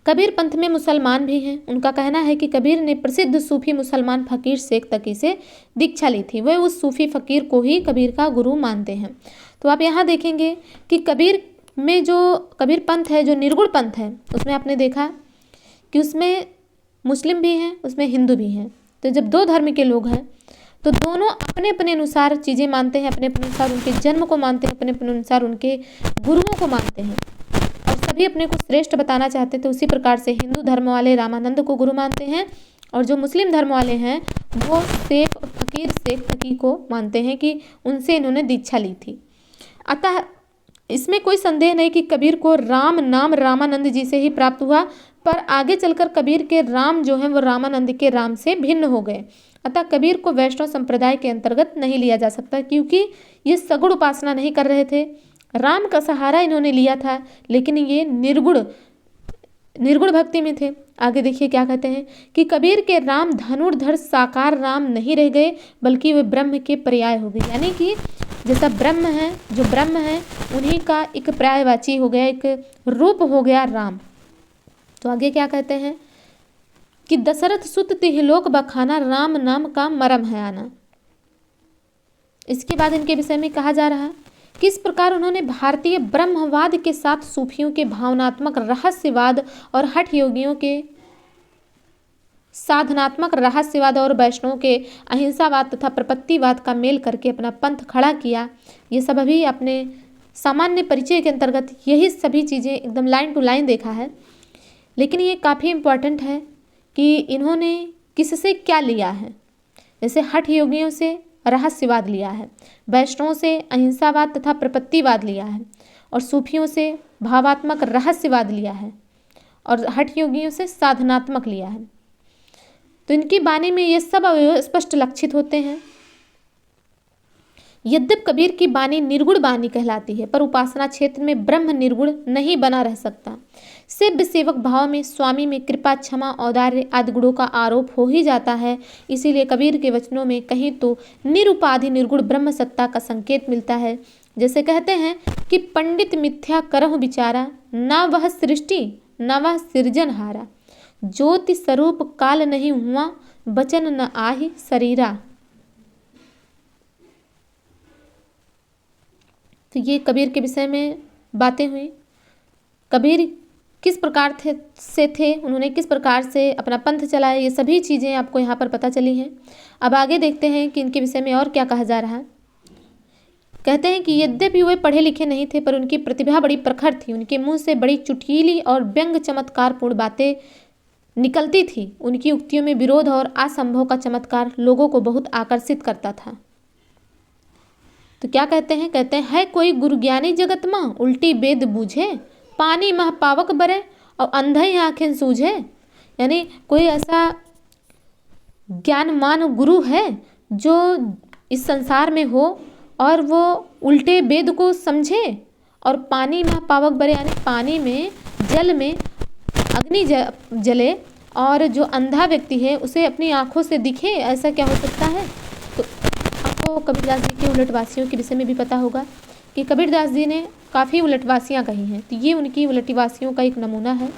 कबीर पंथ में मुसलमान भी हैं। उनका कहना है कि कबीर ने प्रसिद्ध सूफी मुसलमान फ़कीर शेख तकी से दीक्षा ली थी, वह उस सूफी फ़कीर को ही कबीर का गुरु मानते हैं। तो आप यहाँ देखेंगे कि कबीर में जो कबीर पंथ है, जो निर्गुण पंथ है, उसमें आपने देखा कि उसमें मुस्लिम भी हैं, उसमें हिंदू भी हैं। तो जब 2 धर्म के लोग हैं तो दोनों अपने अपने अनुसार चीज़ें मानते हैं, अपने अपने अनुसार उनके जन्म को मानते हैं, अपने अपने अनुसार उनके गुरुओं को मानते हैं और सभी अपने को श्रेष्ठ बताना चाहते थे। उसी प्रकार से हिंदू धर्म वाले रामानंद को गुरु मानते हैं और जो मुस्लिम धर्म वाले हैं वो फ़कीर शेख तकी को मानते हैं कि उनसे इन्होंने दीक्षा ली थी। अतः इसमें कोई संदेह नहीं कि कबीर को राम नाम रामानंद जी से ही प्राप्त हुआ, पर आगे चलकर कबीर के राम जो हैं वो रामानंद के राम से भिन्न हो गए। अतः कबीर को वैष्णव संप्रदाय के अंतर्गत नहीं लिया जा सकता, क्योंकि ये सगुण उपासना नहीं कर रहे थे। राम का सहारा इन्होंने लिया था, लेकिन ये निर्गुण भक्ति में थे। आगे देखिए क्या कहते हैं कि कबीर के राम धनुर्धर साकार राम नहीं रह गए, बल्कि वे ब्रह्म के पर्याय हो गए। यानी कि जैसा ब्रह्म है, जो ब्रह्म है उन्हीं का एक पर्यायवाची हो गया, एक रूप हो गया राम। तो आगे क्या कहते हैं कि दशरथ सुत तिहलोक बखाना, राम नाम का मरम है आना। इसके बाद इनके विषय में कहा जा रहा है किस प्रकार उन्होंने भारतीय ब्रह्मवाद के साथ सूफियों के भावनात्मक रहस्यवाद और हठ योगियों के साधनात्मक रहस्यवाद और वैष्णवों के अहिंसावाद तथा प्रपत्तिवाद का मेल करके अपना पंथ खड़ा किया। ये सब अभी अपने सामान्य परिचय के अंतर्गत यही सभी चीज़ें एकदम लाइन टू लाइन देखा है, लेकिन ये काफ़ी इम्पोर्टेंट है कि इन्होंने किससे क्या लिया है। जैसे हठ योगियों से रहस्यवाद लिया है, वैष्णवों से अहिंसावाद तथा प्रपत्तिवाद लिया है, और सूफियों से भावात्मक रहस्यवाद लिया है, और हठ योगियों से साधनात्मक लिया है। तो इनकी वाणी में ये सब स्पष्ट लक्षित होते हैं। यद्यप कबीर की वाणी निर्गुण वाणी कहलाती है, पर उपासना क्षेत्र में ब्रह्म निर्गुण नहीं बना रह सकता। सेव्य सेवक भाव में स्वामी में कृपा, क्षमा, औदार्य आदि गुणों का आरोप हो ही जाता है। इसीलिए कबीर के वचनों में कहीं तो निरुपाधि निर्गुण ब्रह्म सत्ता का संकेत मिलता है। जैसे कहते हैं कि पंडित मिथ्या करहु विचारा, न वह सृष्टि न वह सृजनहारा, ज्योति स्वरूप काल नहीं हुआ, वचन न आहि शरीरा। तो ये कबीर के विषय में बातें हुई। कबीर किस प्रकार से थे, उन्होंने किस प्रकार से अपना पंथ चलाया, ये सभी चीज़ें आपको यहाँ पर पता चली हैं। अब आगे देखते हैं कि इनके विषय में और क्या कहा जा रहा है। कहते हैं कि यद्यपि वे पढ़े लिखे नहीं थे, पर उनकी प्रतिभा बड़ी प्रखर थी। उनके मुंह से बड़ी चुटकीली और व्यंग चमत्कारपूर्ण बातें निकलती थी। उनकी उक्तियों में विरोध और असंभव का चमत्कार लोगों को बहुत आकर्षित करता था। तो क्या कहते हैं, कहते हैं है कोई गुरुज्ञानी जगत माँ, उल्टी वेद बूझे, पानी मह पावक बरे और अंधई आँखें सूझे। यानी कोई ऐसा ज्ञानमान गुरु है जो इस संसार में हो और वो उल्टे वेद को समझे, और पानी मह पावक बरे यानी पानी में, जल में अग्नि जले, और जो अंधा व्यक्ति है उसे अपनी आंखों से दिखे, ऐसा क्या हो सकता है। तो आपको कबीरदास जी के उलटवासियों के विषय में भी पता होगा कि कबीरदास जी ने काफ़ी उलटवासियाँ कही हैं। तो ये उनकी उलटवासियों का एक नमूना है।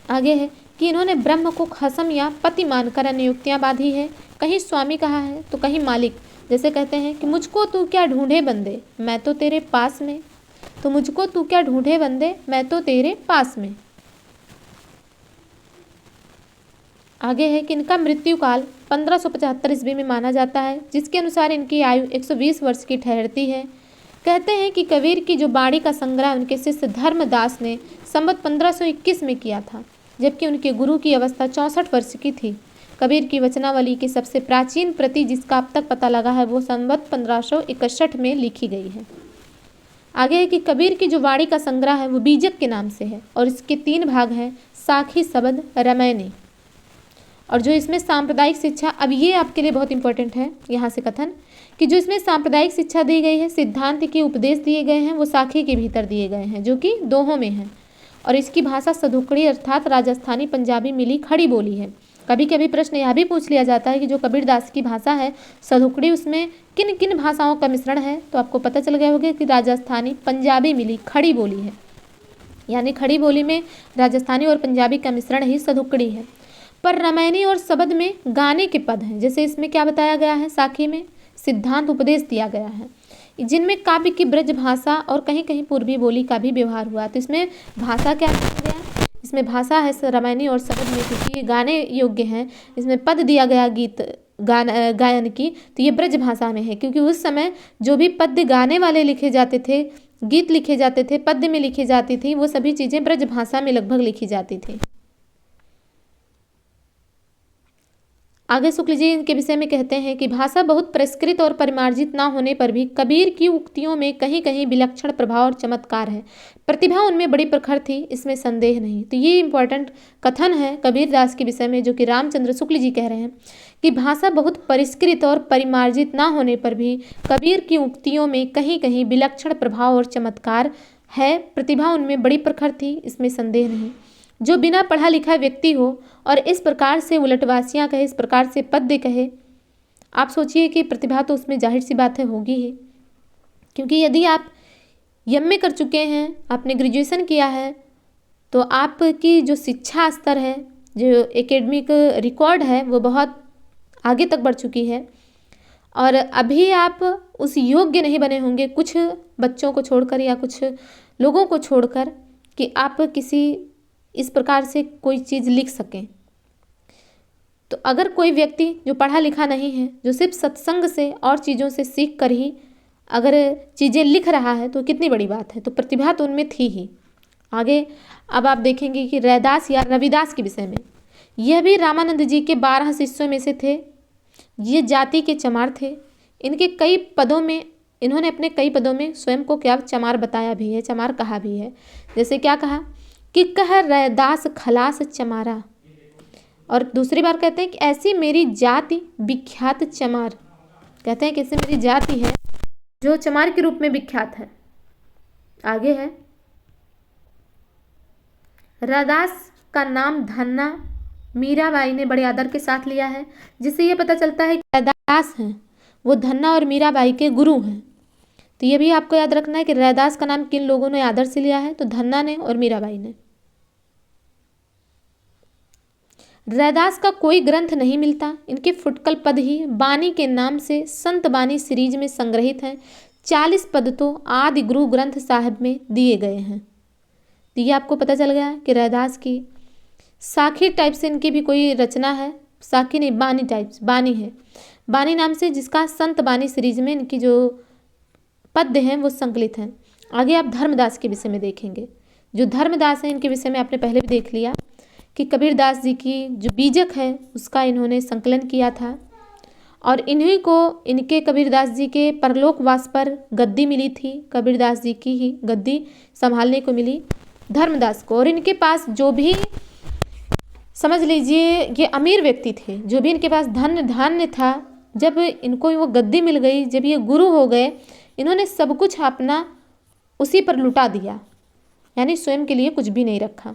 आगे है कि इन्होंने ब्रह्म को खसम या पति मानकर अनुयुक्तियाँ बांधी है। कहीं स्वामी कहा है तो कहीं मालिक। जैसे कहते हैं कि मुझको तू क्या ढूंढे बंदे, मैं तो तेरे पास में। तो मुझको तू क्या ढूंढे बंदे, मैं तो तेरे पास में। आगे है कि इनका मृत्यु काल 1575 ईस्वी में माना जाता है, जिसके अनुसार इनकी आयु 120 वर्ष की ठहरती है। कहते हैं कि कबीर की जो बाणी का संग्रह उनके शिष्य धर्मदास ने संवत 1521 में किया था, जबकि उनके गुरु की अवस्था 64 वर्ष की थी। कबीर की वचनावली की सबसे प्राचीन प्रति जिसका अब तक पता लगा है वो संवत 1561 में लिखी गई है। आगे है कि कबीर की जो वाणी का संग्रह है वो बीजक के नाम से है, और इसके 3 भाग हैं, साखी, शबद, रमैनी। और जो इसमें सांप्रदायिक शिक्षा, अब ये आपके लिए बहुत इंपॉर्टेंट है यहाँ से कथन, कि जो इसमें सांप्रदायिक शिक्षा दी गई है, सिद्धांत के उपदेश दिए गए हैं, वो साखी के भीतर दिए गए हैं, जो कि दोहों में हैं। और इसकी भाषा सधुकड़ी अर्थात राजस्थानी पंजाबी मिली खड़ी बोली है। कभी कभी प्रश्न यह भी पूछ लिया जाता है कि जो कबीरदास की भाषा है सधुकड़ी, उसमें किन किन भाषाओं का मिश्रण है। तो आपको पता चल गया होगा कि राजस्थानी पंजाबी मिली खड़ी बोली है, यानी खड़ी बोली में राजस्थानी और पंजाबी का मिश्रण ही सधुकड़ी है। पर रमैनी और शबद में गाने के पद हैं। जैसे इसमें क्या बताया गया है, साखी में सिद्धांत उपदेश दिया गया है, जिनमें काव्य की ब्रज भाषा और कहीं कहीं पूर्वी बोली का भी व्यवहार हुआ। तो इसमें भाषा क्या दिया गया, इसमें भाषा है रमैनी और शबद में, क्योंकि ये गाने योग्य हैं। इसमें पद दिया गया गीत गायन की, तो ये ब्रज भाषा में है, क्योंकि उस समय जो भी पद्य गाने वाले लिखे जाते थे, गीत लिखे जाते थे, पद्य में लिखी जाती थी, वो सभी चीज़ें ब्रज भाषा में लगभग लिखी जाती थी। आगे शुक्ल जी इनके विषय में कहते हैं कि भाषा बहुत परिष्कृत और परिमार्जित ना होने पर भी कबीर की उक्तियों में कहीं कहीं विलक्षण प्रभाव और चमत्कार है। प्रतिभा उनमें बड़ी प्रखर थी, इसमें संदेह नहीं। तो ये इंपॉर्टेंट कथन है कबीर दास के विषय में, जो कि रामचंद्र शुक्ल जी कह रहे हैं कि भाषा बहुत परिष्कृत और परिमार्जित ना होने पर भी कबीर की उक्तियों में कहीं कहीं विलक्षण प्रभाव और चमत्कार है। प्रतिभा उनमें बड़ी प्रखर थी, इसमें संदेह नहीं। जो बिना पढ़ा लिखा व्यक्ति हो और इस प्रकार से उलटवासियाँ कहे, इस प्रकार से पद्य कहे, आप सोचिए कि प्रतिभा तो उसमें जाहिर सी बात है होगी ही। क्योंकि यदि आप एमए कर चुके हैं, आपने ग्रेजुएशन किया है, तो आपकी जो शिक्षा स्तर है, जो एकेडमिक रिकॉर्ड है, वो बहुत आगे तक बढ़ चुकी है और अभी आप उस योग्य नहीं बने होंगे कुछ बच्चों को छोड़कर या कुछ लोगों को छोड़कर कि आप किसी इस प्रकार से कोई चीज़ लिख सकें। तो अगर कोई व्यक्ति जो पढ़ा लिखा नहीं है, जो सिर्फ सत्संग से और चीज़ों से सीख कर ही अगर चीज़ें लिख रहा है, तो कितनी बड़ी बात है। तो प्रतिभा तो उनमें थी ही। आगे अब आप देखेंगे कि रैदास या रविदास के विषय में, यह भी रामानंद जी के 12 शिष्यों में से थे। ये जाति के चमार थे। इनके कई पदों में, इन्होंने अपने कई पदों में स्वयं को क्या चमार बताया भी है, चमार कहा भी है। जैसे क्या कहा कि कह रैदास खलास चमारा, और दूसरी बार कहते हैं कि ऐसी मेरी जाति विख्यात चमार। कहते हैं कि ऐसी मेरी जाति है जो चमार के रूप में विख्यात है। आगे है रैदास का नाम धन्ना मीराबाई ने बड़े आदर के साथ लिया है, जिससे ये पता चलता है कि रैदास हैं वो धन्ना और मीराबाई के गुरु हैं। तो ये भी आपको याद रखना है कि रैदास का नाम किन लोगों ने आदर से लिया है, तो धन्ना ने और मीराबाई ने। रैदास का कोई ग्रंथ नहीं मिलता, इनके फुटकल पद ही बानी के नाम से संत बानी सीरीज में संग्रहित हैं। 40 पद तो आदि गुरु ग्रंथ साहिब में दिए गए हैं। तो ये आपको पता चल गया कि रैदास की साखी टाइप से इनकी भी कोई रचना है, साखी नहीं बानी टाइप, बानी है, बानी नाम से, जिसका संत बानी सीरीज में इनकी जो पद्य हैं वो संकलित हैं। आगे आप धर्मदास के विषय में देखेंगे। जो धर्मदास हैं इनके विषय में आपने पहले भी देख लिया कि कबीरदास जी की जो बीजक है उसका इन्होंने संकलन किया था और इन्हीं को इनके कबीरदास जी के परलोकवास पर गद्दी मिली थी। कबीरदास जी की ही गद्दी संभालने को मिली धर्मदास को। और इनके पास जो भी, समझ लीजिए ये अमीर व्यक्ति थे, जो भी इनके पास धन धान्य था, जब इनको वो गद्दी मिल गई, जब ये गुरु हो गए, इन्होंने सब कुछ अपना उसी पर लुटा दिया, यानी स्वयं के लिए कुछ भी नहीं रखा।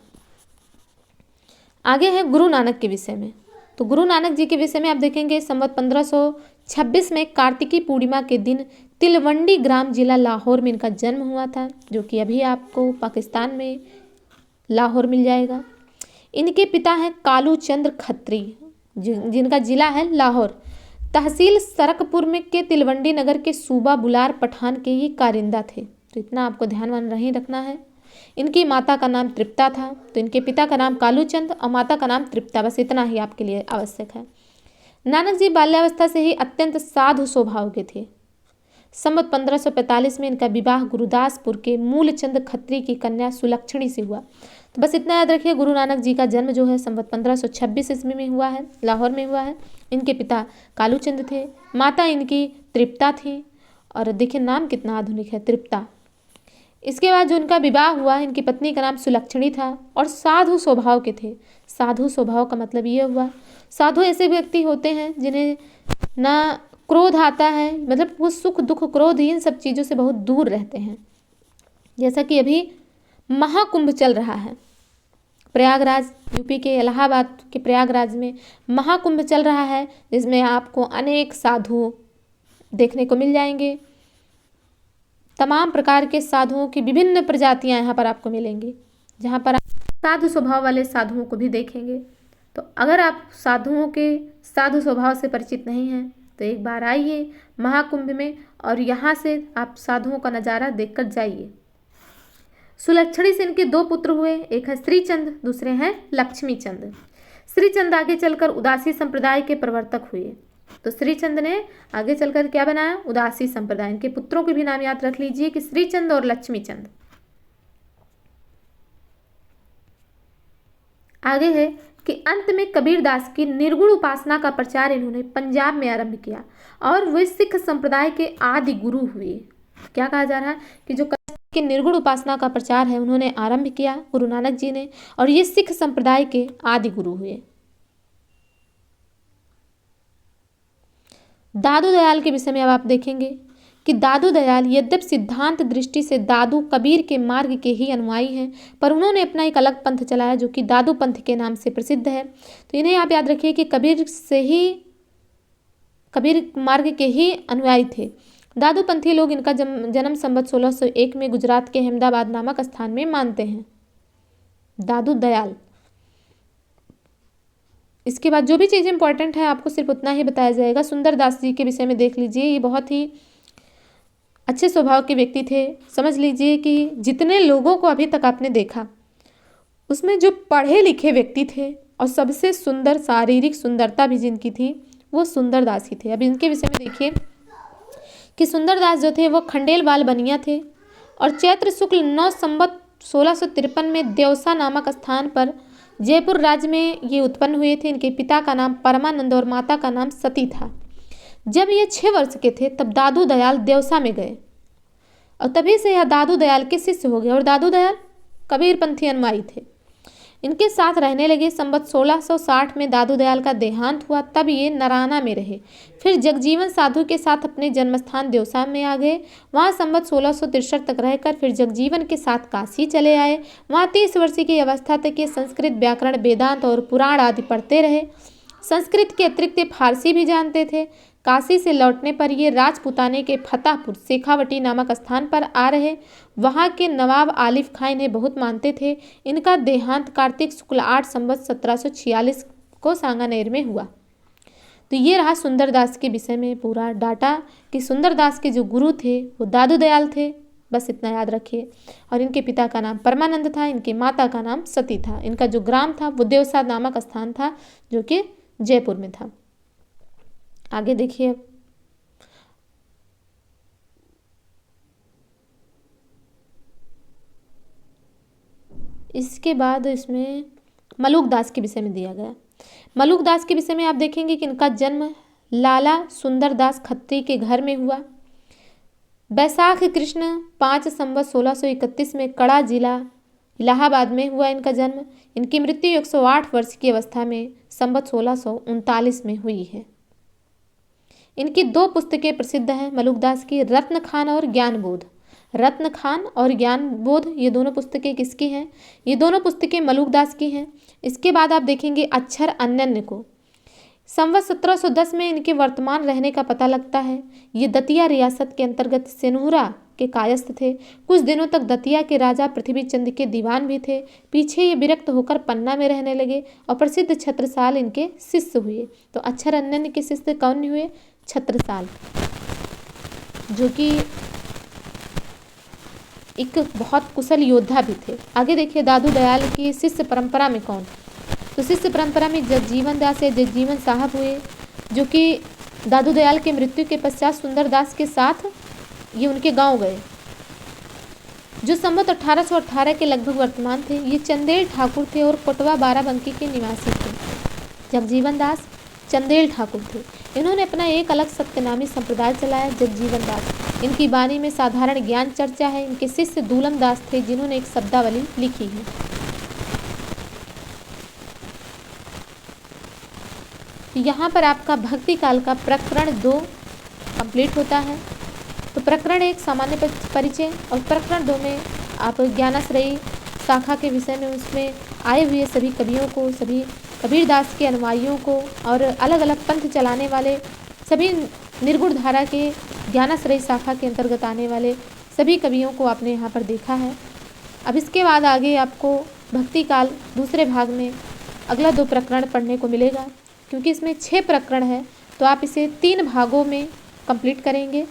आगे है गुरु नानक के विषय में। तो गुरु नानक जी के विषय में आप देखेंगे संवत 1526 में कार्तिकी पूर्णिमा के दिन तिलवंडी ग्राम जिला लाहौर में इनका जन्म हुआ था, जो कि अभी आपको पाकिस्तान में लाहौर मिल जाएगा। इनके पिता हैं कालू चंद्र खत्री, जिनका जिला है लाहौर, तहसील सरकपुर में के तिलवंडी नगर के सूबा बुलार पठान के ही कारिंदा थे। तो इतना आपको ध्यान नहीं रखना है। इनकी माता का नाम तृप्ता था, तो इनके पिता का नाम कालूचंद और माता का नाम तृप्ता, बस इतना ही आपके लिए आवश्यक है। नानक जी बाल्यावस्था से ही अत्यंत साधु स्वभाव के थे। संवत 1545 में इनका विवाह गुरुदासपुर के मूलचंद खत्री की कन्या सुलक्षणी से हुआ। तो बस इतना याद रखिए, गुरु नानक जी का जन्म जो है संवत 1526 ईस्वी में हुआ है, लाहौर में हुआ है। इनके पिता कालूचंद थे, माता इनकी तृप्ता थी, और देखिए नाम कितना आधुनिक है, तृप्ता। इसके बाद जो इनका विवाह हुआ, इनकी पत्नी का नाम सुलक्षणी था और साधु स्वभाव के थे। साधु स्वभाव का मतलब ये हुआ, साधु ऐसे व्यक्ति होते हैं जिन्हें ना क्रोध आता है, मतलब वो सुख दुख क्रोध इन सब चीज़ों से बहुत दूर रहते हैं। जैसा कि अभी महाकुंभ चल रहा है, प्रयागराज, यूपी के इलाहाबाद के प्रयागराज में महाकुंभ चल रहा है, जिसमें आपको अनेक साधु देखने को मिल जाएंगे। तमाम प्रकार के साधुओं की विभिन्न प्रजातियां यहाँ पर आपको मिलेंगी, जहाँ पर आप साधु स्वभाव वाले साधुओं को भी देखेंगे। तो अगर आप साधुओं के साधु स्वभाव से परिचित नहीं हैं तो एक बार आइए महाकुंभ में और यहाँ से आप साधुओं का नज़ारा देखकर जाइए। सुलक्षणी से इनके 2 पुत्र हुए, एक है श्रीचंद, दूसरे हैं लक्ष्मीचंद। श्रीचंद आगे चलकर उदासी संप्रदाय के प्रवर्तक हुए। तो श्रीचंद ने आगे चलकर क्या बनाया, उदासी संप्रदाय। इनके पुत्रों के भी नाम याद रख लीजिए कि श्रीचंद और लक्ष्मीचंद। आगे है कि अंत में कबीरदास की निर्गुण उपासना का प्रचार इन्होंने पंजाब में आरंभ किया और वे सिख संप्रदाय के आदि गुरु हुए। क्या कहा जा रहा है कि जो कि निर्गुण उपासना का प्रचार है उन्होंने आरंभ किया गुरु नानक जी ने, और ये सिख संप्रदाय के आदि गुरु हुए। दादू दयाल के विषय में अब आप देखेंगे कि दादू दयाल यद्यपि सिद्धांत दृष्टि से दादू कबीर के मार्ग के ही अनुयायी हैं, पर उन्होंने अपना एक अलग पंथ चलाया जो कि दादू पंथ के नाम से प्रसिद्ध है। तो इन्हें आप याद रखिए कि कबीर मार्ग के ही अनुयायी थे। दादू पंथी लोग इनका जन्म संवत 1601 में गुजरात के अहमदाबाद नामक स्थान में मानते हैं। दादू दयाल। इसके बाद जो भी चीज़ इंपॉर्टेंट है आपको सिर्फ उतना ही बताया जाएगा। सुंदरदास जी के विषय में देख लीजिए, ये बहुत ही अच्छे स्वभाव के व्यक्ति थे। समझ लीजिए कि जितने लोगों को अभी तक आपने देखा उसमें जो पढ़े लिखे व्यक्ति थे और सबसे सुंदर शारीरिक सुंदरता भी जिनकी थी वो सुंदरदास ही थे। अब इनके विषय में देखिए कि सुंदरदास जो थे वो खंडेलवाल बनिया थे और चैत्र शुक्ल 9 संवत 1653 में देवसा नामक स्थान पर जयपुर राज्य में ये उत्पन्न हुए थे। इनके पिता का नाम परमानंद और माता का नाम सती था। जब ये 6 वर्ष के थे तब दादू दयाल देवसा में गए और तभी से यह दादू दयाल के शिष्य हो गए और दादू दयाल कबीरपंथी अनुयायी थे। इनके साथ रहने लगे। संवत 1660 में दादू दयाल का देहांत हुआ, तब ये नराना में रहे। फिर जगजीवन साधु के साथ अपने जन्मस्थान देवसा में आ गए। वहाँ संवत 1663 तक रहकर फिर जगजीवन के साथ काशी चले आए। वहाँ 30 वर्ष की अवस्था तक ये संस्कृत व्याकरण, वेदांत और पुराण आदि पढ़ते रहे। संस्कृत के अतिरिक्त फारसी भी जानते थे। काशी से लौटने पर ये राजपुताने के फतेहपुर शेखावटी नामक स्थान पर आ रहे। वहाँ के नवाब आलिफ खां इन्हें बहुत मानते थे। इनका देहांत कार्तिक शुक्ल 8 संवत 1746 को सांगानेर में हुआ। तो ये रहा सुंदरदास के विषय में पूरा डाटा कि सुंदरदास के जो गुरु थे वो दादू दयाल थे, बस इतना याद रखिए। और इनके पिता का नाम परमानंद था, इनकी माता का नाम सती था। इनका जो ग्राम था वो देवसा नामक स्थान था जो कि जयपुर में था। आगे देखिए इसके बाद इसमें मलूक दास के विषय में दिया गया। मलूक दास के विषय में आप देखेंगे कि इनका जन्म लाला सुंदरदास खत्री के घर में हुआ। बैसाख कृष्ण 5 संवत 1631 में कड़ा जिला इलाहाबाद में हुआ इनका जन्म। इनकी मृत्यु 108 वर्ष की अवस्था में संवत 1639 में हुई है। इनकी 2 पुस्तकें प्रसिद्ध हैं मलूक दास की, रत्न खान और ज्ञानबोध। रत्न खान और ज्ञानबोध ये दोनों पुस्तकें किसकी हैं? ये दोनों पुस्तकें मलूक दास की हैं। इसके बाद आप देखेंगे अक्षर अन्यन्य को संवत 1710 में इनके वर्तमान रहने का पता लगता है। ये दतिया रियासत के अंतर्गत सेनुरा के कायस्थ थे। कुछ दिनों तक दतिया के राजा पृथ्वीचंद के दीवान भी थे। पीछे ये विरक्त होकर पन्ना में रहने लगे और प्रसिद्ध छत्रसाल इनके शिष्य हुए। तो अक्षर अन्यन्य के शिष्य कौन हुए? छत्रसाल, जो कि एक बहुत कुशल योद्धा भी थे। आगे देखिए दादू दयाल की शिष्य परंपरा में कौन? तो शिष्य परंपरा में जगजीवन दास या जगजीवन साहब हुए, जो कि दादू दयाल के मृत्यु के पश्चात सुंदरदास के साथ ये उनके गांव गए, जो संवत 1818 के लगभग वर्तमान थे। ये चंदेल ठाकुर थे और कोटवा बाराबंकी के निवासी थे। जगजीवन दास चंदेल ठाकुर थे। इन्होंने अपना एक अलग सत्यनामी संप्रदाय चलाया, जगजीवन दास। इनकी वाणी में साधारण ज्ञान चर्चा है। इनके शिष्य दूलम दास थे जिन्होंने एक शब्दावली लिखी है। यहाँ पर आपका भक्ति काल का प्रकरण 2 कंप्लीट होता है। तो प्रकरण 1 सामान्य परिचय और प्रकरण 2 में आप ज्ञानाश्रयी शाखा के विषय में उसमें आए हुए सभी कवियों को, सभी कबीरदास के अनुयायियों को और अलग अलग पंथ चलाने वाले सभी निर्गुण धारा के ज्ञानाश्रयी शाखा के अंतर्गत आने वाले सभी कवियों को आपने यहाँ पर देखा है। अब इसके बाद आगे आपको भक्ति काल दूसरे भाग में अगला 2 प्रकरण पढ़ने को मिलेगा, क्योंकि इसमें 6 प्रकरण है तो आप इसे 3 भागों में कंप्लीट करेंगे।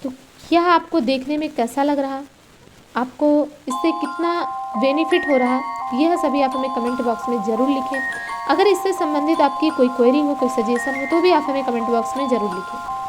तो यह आपको देखने में कैसा लग रहा, आपको इससे कितना बेनिफिट हो रहा, यह सभी आप हमें कमेंट बॉक्स में ज़रूर लिखें। अगर इससे संबंधित आपकी कोई क्वेरी हो, कोई सजेशन हो तो भी आप हमें कमेंट बॉक्स में ज़रूर लिखें।